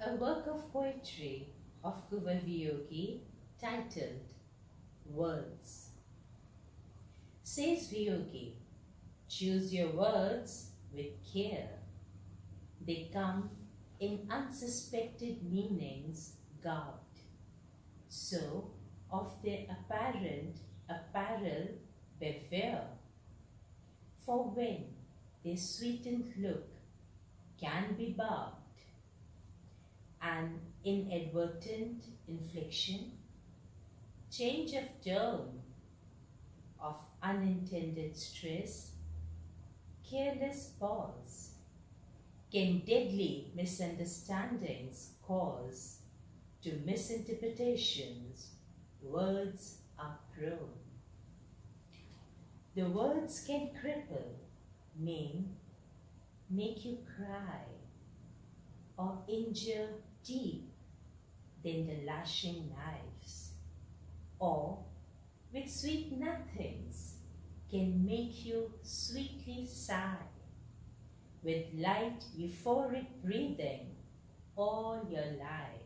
A work of poetry of Kunwar Viyogi titled Words. Says Viyogi, choose your words with care. They come in unsuspected meanings garbed. So, of their apparent apparel beware. For when their sweetened look can be barbed, an inadvertent inflection, change of tone, of unintended stress, careless pause, can deadly misunderstandings cause. To misinterpretations, words are prone. The words can cripple, maim, make you cry, or injure deep than the lashing knives, or with sweet nothings can make you sweetly sigh, with light euphoric breathing all your lives.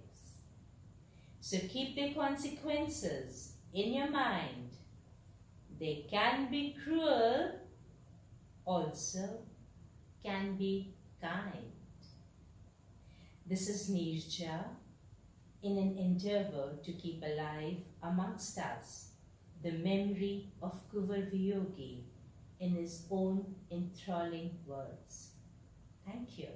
So keep the consequences in your mind. They can be cruel, also can be kind. This is Neerja in an endeavor to keep alive amongst us the memory of Kunwar Viyogi in his own enthralling words. Thank you.